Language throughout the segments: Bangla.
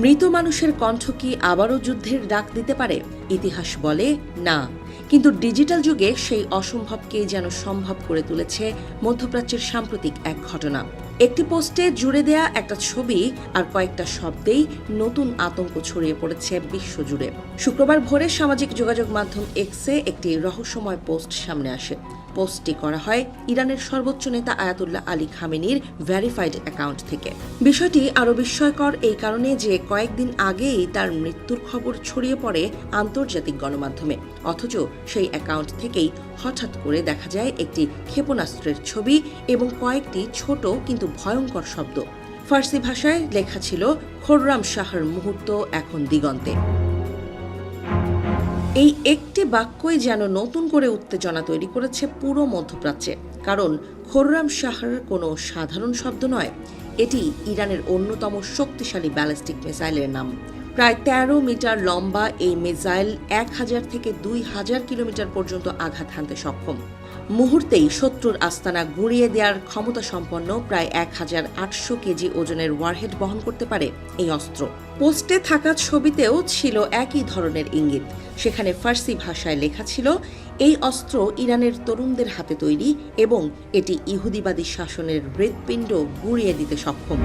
মৃত মানুষের কণ্ঠ কি আবারও যুদ্ধের ডাক দিতে পারে? ইতিহাস বলে না, কিন্তু ডিজিটাল যুগে সেই অসম্ভবকে যেন সম্ভব করে তুলেছে মধ্যপ্রাচ্যের সাম্প্রতিক এক ঘটনা। একটি পোস্টে জুড়ে দেয়া একটা ছবি আর কয়েকটা শব্দেই নতুন আতঙ্ক ছড়িয়ে পড়েছে বিশ্বজুড়ে। শুক্রবার ভোরে সামাজিক যোগাযোগ মাধ্যম এক্সে একটি রহস্যময় পোস্ট সামনে আসে। পোস্টটি করা হয় ইরানের সর্বোচ্চ নেতা আয়াতুল্লাহ আলী খামেনির ভেরিফাইড অ্যাকাউন্ট থেকে। বিষয়টি আরও বিস্ময়কর এই কারণে যে কয়েকদিন আগেই তার মৃত্যুর খবর ছড়িয়ে পড়ে আন্তর্জাতিক গণমাধ্যমে, অথচ সেই অ্যাকাউন্ট থেকেই হঠাৎ করে দেখা যায় একটি ক্ষেপণাস্ত্রের ছবি এবং কয়েকটি ছোট কিন্তু ভয়ঙ্কর শব্দ। ফার্সি ভাষায় লেখা ছিল, খোররাম শাহর মুহূর্ত এখন দিগন্তে। এই একটি বাক্যই যেন নতুন করে উত্তেজনা তৈরি করেছে পুরো মধ্যপ্রাচ্যে, কারণ খোররাম শাহর কোনো সাধারণ শব্দ নয়, এটি ইরানের অন্যতম শক্তিশালী ব্যালিস্টিক মিসাইলের নাম। প্রায় ১৩ মিটার লম্বা এই মিসাইল ১,০০০ থেকে ২,০০০ কিলোমিটার পর্যন্ত আঘাত হানতে সক্ষম। মুহূর্তেই শত্রুর আস্তানা গুঁড়িয়ে দেওয়ার ক্ষমতা সম্পন্ন প্রায় ১,৮০০ কেজি ওজনের ওয়ারহেড বহন করতে পারে এই অস্ত্র। পোস্টে থাকা ছবিতেও ছিল একই ধরনের ইঙ্গিত। সেখানে ফার্সি ভাষায় লেখা ছিল, এই অস্ত্র ইরানের তরুণদের হাতে তৈরি এবং এটি ইহুদিবাদী শাসনের হৃৎপিণ্ড গুঁড়িয়ে দিতে সক্ষম।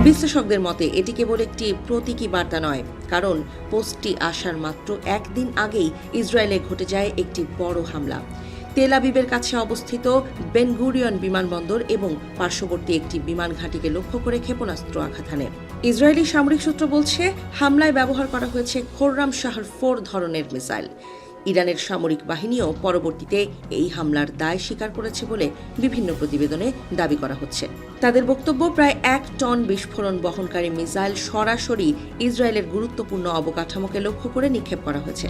বিশ্লেষকদের মতে এটি কেবল একটি প্রতীকী বার্তা নয়, কারণ পোস্টটি আসার মাত্র একদিন আগেই ইসরায়েলে ঘটে যায় একটি বড় হামলা। তেল আবিবের কাছে অবস্থিত বেন গুরিয়ন বিমানবন্দর এবং পার্শ্ববর্তী একটি বিমান ঘাঁটিকে লক্ষ্য করে ক্ষেপণাস্ত্র আঘাত হানে। ইসরায়েলি সামরিক সূত্র বলছে, হামলায় ব্যবহার করা হয়েছে খোররাম শাহর 4 ধরনের মিসাইল। ইরানের সামরিক বাহিনীও পরবর্তীতে এই হামলার দায় স্বীকার করেছে বলে বিভিন্ন প্রতিবেদনে দাবি করা হচ্ছে। তাদের বক্তব্য, প্রায় ১ টন বিস্ফোরণ বহনকারী মিসাইল সরাসরি ইসরায়েলের গুরুত্বপূর্ণ অবকাঠামোকে লক্ষ্য করে নিক্ষেপ করা হয়েছে।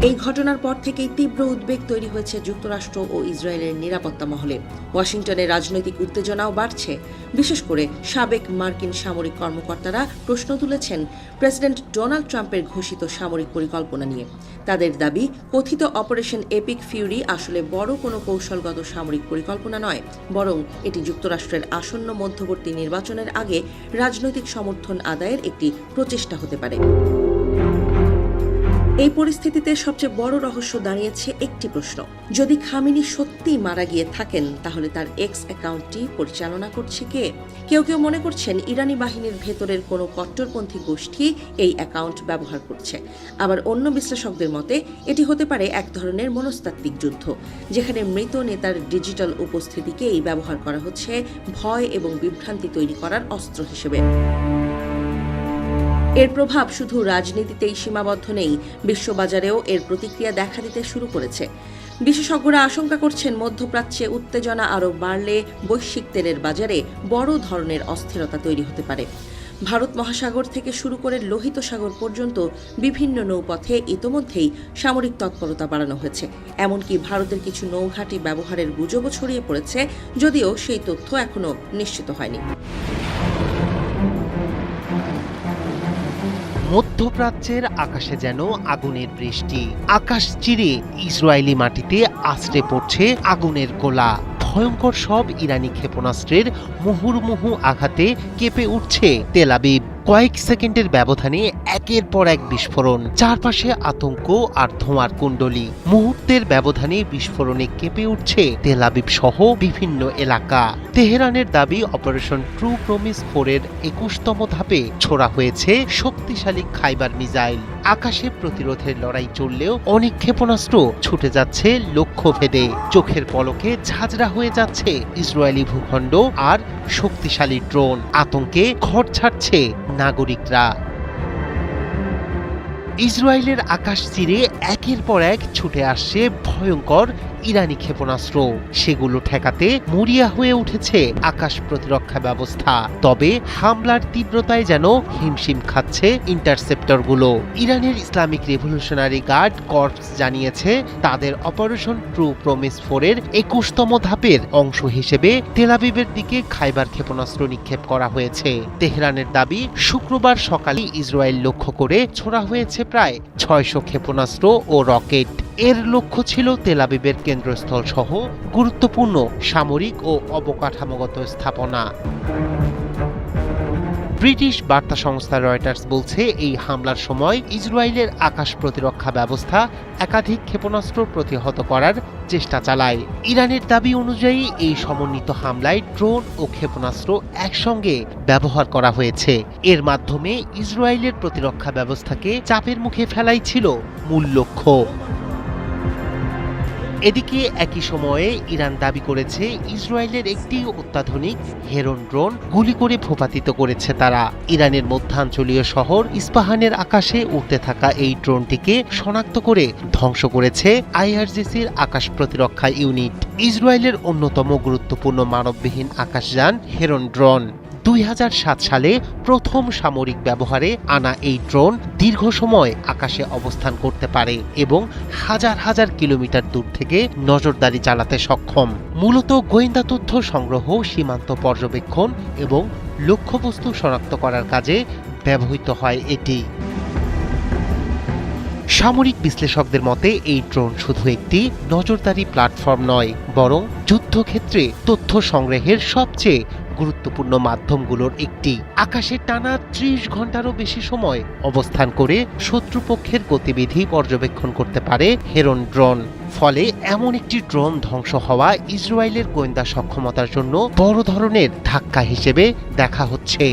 এই ঘটনার পর থেকেই তীব্র উদ্বেগ তৈরি হয়েছে যুক্তরাষ্ট্র ও ইসরায়েলের নিরাপত্তা মহলে। ওয়াশিংটনে রাজনৈতিক উত্তেজনাও বাড়ছে। বিশেষ করে সাবেক মার্কিন সামরিক কর্মকর্তারা প্রশ্ন তুলেছেন প্রেসিডেন্ট ডোনাল্ড ট্রাম্পের ঘোষিত সামরিক পরিকল্পনা নিয়ে। তাদের দাবি, কথিত অপারেশন এপিক ফিউরি আসলে বড় কোনো কৌশলগত সামরিক পরিকল্পনা নয়, বরং এটি যুক্তরাষ্ট্রের আসন্ন মধ্যবর্তী নির্বাচনের আগে রাজনৈতিক সমর্থন আদায়ের একটি প্রচেষ্টা হতে পারে। এই পরিস্থিতিতে সবচেয়ে বড় রহস্য দাঁড়িয়েছে একটি প্রশ্ন, যদি খামেনি সত্যিই মারা গিয়ে থাকেন তাহলে তার এক্স অ্যাকাউন্টটি পরিচালনা করছে কে? কেউ কেউ মনে করছেন ইরানি বাহিনীর ভেতরের কোনো কট্টরপন্থী গোষ্ঠী এই অ্যাকাউন্ট ব্যবহার করছে। আবার অন্য বিশ্লেষকদের মতে এটি হতে পারে এক ধরনের মনস্তাত্ত্বিক যুদ্ধ, যেখানে মৃত নেতার ডিজিটাল উপস্থিতিকেই ব্যবহার করা হচ্ছে ভয় এবং বিভ্রান্তি তৈরি করার অস্ত্র হিসেবে। এর প্রভাব শুধু রাজনীতিতেই সীমাবদ্ধ নেই, বিশ্ববাজারেও এর প্রতিক্রিয়া দেখা দিতে শুরু করেছে। বিশেষজ্ঞরা আশঙ্কা করছেন, মধ্যপ্রাচ্যে উত্তেজনা আরও বাড়লে বৈশ্বিক তেলের বাজারে বড় ধরনের অস্থিরতা তৈরি হতে পারে। ভারত মহাসাগর থেকে শুরু করে লোহিত সাগর পর্যন্ত বিভিন্ন নৌপথে ইতোমধ্যেই সামরিক তৎপরতা বাড়ানো হয়েছে। এমনকি ভারতের কিছু নৌঘাঁটি ব্যবহারের গুজবও ছড়িয়ে পড়েছে, যদিও সেই তথ্য এখনও নিশ্চিত হয়নি। মধ্যপ্রাচ্যের আকাশে যেন আগুনের বৃষ্টি। আকাশ চিরে ইসরায়েলি মাটিতে আছড়ে পড়ছে আগুনের গোলা। ভয়ঙ্কর সব ইরানি ক্ষেপণাস্ত্রের মুহুর্মুহু আঘাতে কেঁপে উঠছে তেল আবিব। কয়েক সেকেন্ডের ব্যবধানে একের পর এক বিস্ফোরণ, চারপাশে আতঙ্ক আর ধোঁয়ার কুণ্ডলী। মুহূর্তের ব্যবধানে বিস্ফোরণে কেঁপে উঠছে তেল আবিব সহ বিভিন্ন এলাকা। তেহরানের দাবি, অপারেশন ট্রু প্রমিস 4-এর ২১তম ধাপে ছোড়া হয়েছে শক্তিশালী খাইবার মিসাইল। আকাশে প্রতিরোধের লড়াই চললেও অনেক ক্ষেপণাস্ত্র ছুটে যাচ্ছে লক্ষ্যভেদে। চোখের পলকে ঝাঁঝরা হয়ে যাচ্ছে ইসরায়েলি ভূখণ্ড আর শক্তিশালী ড্রোন। আতঙ্কে ঘর ছাড়ছে নাগরিকরা। ইসরায়েলের আকাশ চিরে একের পর এক ছুটে আসছে ভয়ঙ্কর ইরানি ক্ষেপণাস্ত্র। সেগুলো ঠেকাতে মরিয়া হয়ে উঠেছে আকাশ প্রতিরক্ষা ব্যবস্থা। তবে হামলার তীব্রতায় যেন হিমশিম খাচ্ছে ইন্টারসেপ্টরগুলো। ইরানের ইসলামিক রেভলিউশনারি গার্ড কর্পস জানিয়েছে, তাদের অপারেশন ট্রু প্রমিস 4-এর ২১তম ধাপের অংশ হিসেবে তেল আবিবের দিকে খাইবার ক্ষেপণাস্ত্র নিক্ষেপ করা হয়েছে। তেহরানের দাবি, শুক্রবার সকালে ইসরায়েল লক্ষ্য করে ছোড়া হয়েছে প্রায় ৬০০ ক্ষেপণাস্ত্র ও রকেট। এর লক্ষ্য ছিল তেল আবিবের কেন্দ্রস্থল সহ গুরুত্বপূর্ণ সামরিক ও অবকাঠামোগত স্থাপনা। ব্রিটিশ বার্তা সংস্থা রয়টার্স বলছে, এই হামলার সময় ইসরায়েলের আকাশ প্রতিরক্ষা ব্যবস্থা একাধিক ক্ষেপণাস্ত্র প্রতিহত করার চেষ্টা চালায়। ইরানের দাবি অনুযায়ী এই সমন্বিত হামলায় ড্রোন ও ক্ষেপণাস্ত্র একসঙ্গে ব্যবহার করা হয়েছে। এর মাধ্যমে ইসরায়েলের প্রতিরক্ষা ব্যবস্থাকে চাপের মুখে ফেলাই ছিল মূল লক্ষ্য। এদিকে একই সময়ে ইরান দাবি করেছে, ইসরায়েলের একটি অত্যাধুনিক হেরন ড্রোন গুলি করে ভূপাতিত করেছে তারা। ইরানের মধ্যাঞ্চলীয় শহর ইস্পাহানের আকাশে উড়তে থাকা এই ড্রোনটিকে শনাক্ত করে ধ্বংস করেছে আইআরজিসির আকাশ প্রতিরক্ষা ইউনিট। ইসরায়েলের অন্যতম গুরুত্বপূর্ণ মানববিহীন আকাশযান হেরন ড্রোন। 2007 সালে প্রথম সামরিক ব্যবহারে আনা এই ড্রোন দীর্ঘ সময় আকাশে অবস্থান করতে পারে এবং হাজার হাজার কিলোমিটার দূর থেকে নজরদারি চালাতে সক্ষম। মূলত গোয়েন্দা তথ্য সংগ্রহ, সীমান্ত পর্যবেক্ষণ এবং লক্ষ্যবস্তু শনাক্ত করার কাজে ব্যবহৃত হয় এটি। সামরিক বিশ্লেষকদের মতে এই ড্রোন শুধু একটি নজরদারি প্ল্যাটফর্ম নয়, বরং যুদ্ধক্ষেত্রে তথ্য সংগ্রহের সবচেয়ে গুরুত্বপূর্ণ মাধ্যমগুলোর একটি। আকাশে টানা 30 ঘন্টারও বেশি সময় অবস্থান করে শত্রুপক্ষের গতিবিধি পর্যবেক্ষণ করতে পারে হেরন ড্রোন। ফলে এমন একটি ড্রোন ধ্বংস হওয়া ইসরায়েলের গোয়েন্দা সক্ষমতার জন্য বড় ধরনের ধাক্কা হিসেবে দেখা হচ্ছে।